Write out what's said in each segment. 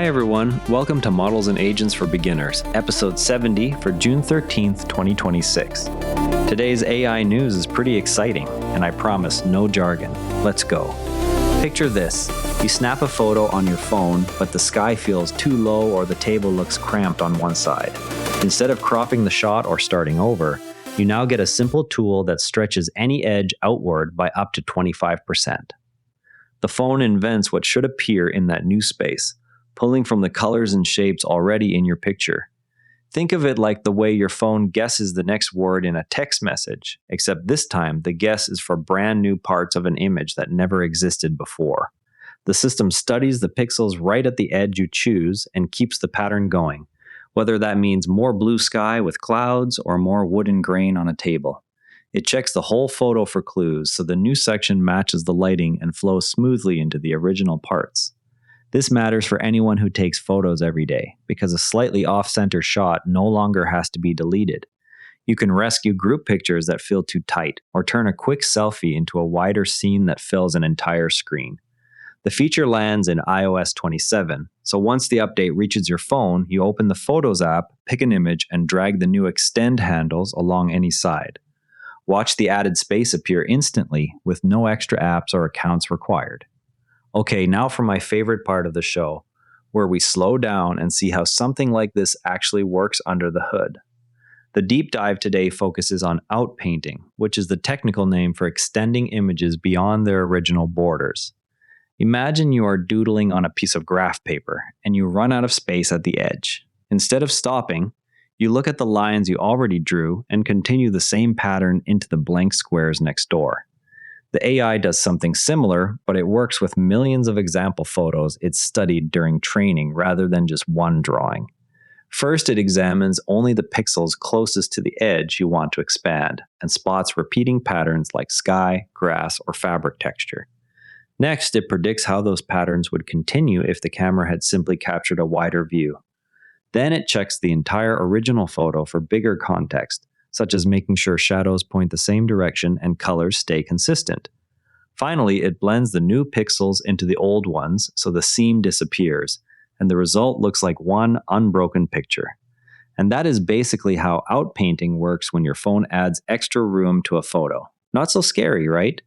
Hi everyone, welcome to Models and Agents for Beginners, episode 70 for June 13th, 2026. Today's AI news is pretty exciting, and I promise no jargon. Let's go. Picture this. You snap a photo on your phone, but the sky feels too low or the table looks cramped on one side. Instead of cropping the shot or starting over, you now get a simple tool that stretches any edge outward by up to 25%. The phone invents what should appear in that new space, pulling from the colors and shapes already in your picture. Think of it like the way your phone guesses the next word in a text message, except this time the guess is for brand new parts of an image that never existed before. The system studies the pixels right at the edge you choose and keeps the pattern going, whether that means more blue sky with clouds or more wooden grain on a table. It checks the whole photo for clues so the new section matches the lighting and flows smoothly into the original parts. This matters for anyone who takes photos every day, because a slightly off-center shot no longer has to be deleted. You can rescue group pictures that feel too tight, or turn a quick selfie into a wider scene that fills an entire screen. The feature lands in iOS 27, so once the update reaches your phone, you open the Photos app, pick an image, and drag the new extend handles along any side. Watch the added space appear instantly, with no extra apps or accounts required. Okay, now for my favorite part of the show, where we slow down and see how something like this actually works under the hood. The deep dive today focuses on outpainting, which is the technical name for extending images beyond their original borders. Imagine you are doodling on a piece of graph paper, and you run out of space at the edge. Instead of stopping, you look at the lines you already drew and continue the same pattern into the blank squares next door. The AI does something similar, but it works with millions of example photos it's studied during training rather than just one drawing. First, it examines only the pixels closest to the edge you want to expand, and spots repeating patterns like sky, grass, or fabric texture. Next, it predicts how those patterns would continue if the camera had simply captured a wider view. Then it checks the entire original photo for bigger context, such as making sure shadows point the same direction and colors stay consistent. Finally, it blends the new pixels into the old ones so the seam disappears, and the result looks like one unbroken picture. And that is basically how outpainting works when your phone adds extra room to a photo. Not so scary, right?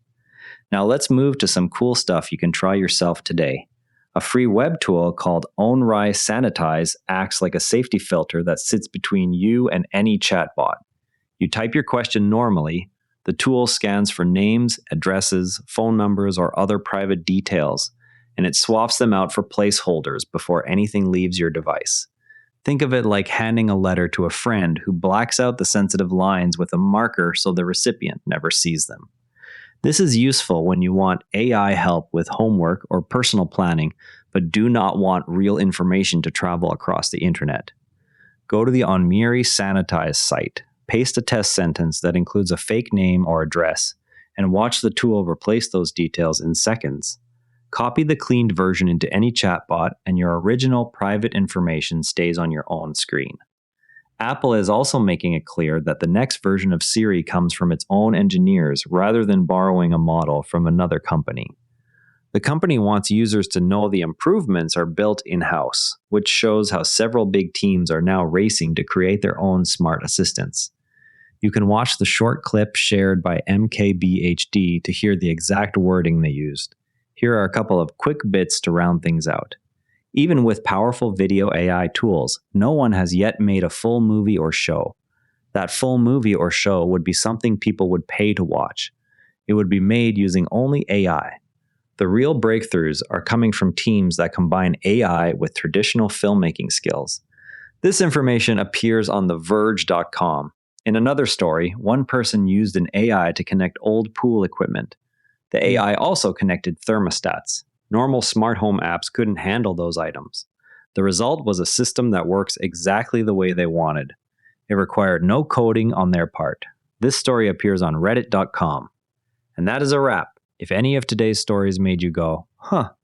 Now let's move to some cool stuff you can try yourself today. A free web tool called OwnRai Sanitize acts like a safety filter that sits between you and any chatbot. You type your question normally, the tool scans for names, addresses, phone numbers, or other private details, and it swaps them out for placeholders before anything leaves your device. Think of it like handing a letter to a friend who blacks out the sensitive lines with a marker so the recipient never sees them. This is useful when you want AI help with homework or personal planning, but do not want real information to travel across the internet. Go to the OwnRai Sanitize site. Paste a test sentence that includes a fake name or address, and watch the tool replace those details in seconds. Copy the cleaned version into any chatbot, and your original private information stays on your own screen. Apple is also making it clear that the next version of Siri comes from its own engineers rather than borrowing a model from another company. The company wants users to know the improvements are built in-house, which shows how several big teams are now racing to create their own smart assistants. You can watch the short clip shared by MKBHD to hear the exact wording they used. Here are a couple of quick bits to round things out. Even with powerful video AI tools, no one has yet made a full movie or show. That full movie or show would be something people would pay to watch. It would be made using only AI. The real breakthroughs are coming from teams that combine AI with traditional filmmaking skills. This information appears on TheVerge.com. In another story, one person used an AI to connect old pool equipment. The AI also connected thermostats. Normal smart home apps couldn't handle those items. The result was a system that works exactly the way they wanted. It required no coding on their part. This story appears on reddit.com. And that is a wrap. If any of today's stories made you go,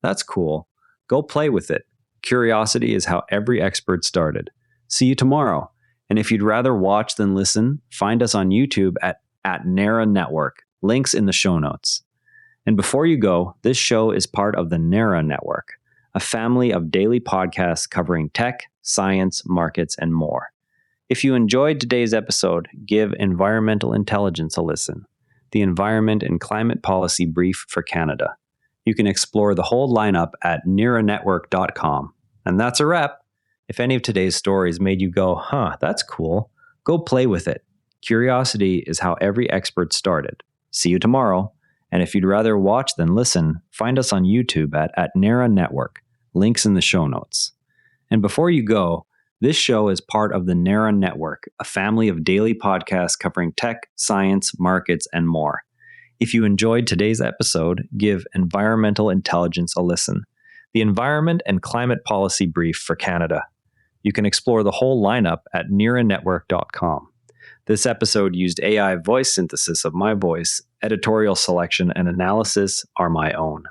that's cool, go play with it. Curiosity is how every expert started. See you tomorrow. And if you'd rather watch than listen, find us on YouTube at Nara Network. Links in the show notes. And before you go, this show is part of the Nara Network, a family of daily podcasts covering tech, science, markets, and more. If you enjoyed today's episode, give Environmental Intelligence a listen, the Environment and Climate Policy Brief for Canada. You can explore the whole lineup at neranetwork.com. And that's a wrap. If any of today's stories made you go, that's cool, go play with it. Curiosity is how every expert started. See you tomorrow. And if you'd rather watch than listen, find us on YouTube at Nera Network. Links in the show notes. And before you go, this show is part of the Nera Network, a family of daily podcasts covering tech, science, markets, and more. If you enjoyed today's episode, give Environmental Intelligence a listen, the Environment and Climate Policy Brief for Canada. You can explore the whole lineup at neranetwork.com. This episode used AI voice synthesis of my voice. Editorial selection and analysis are my own.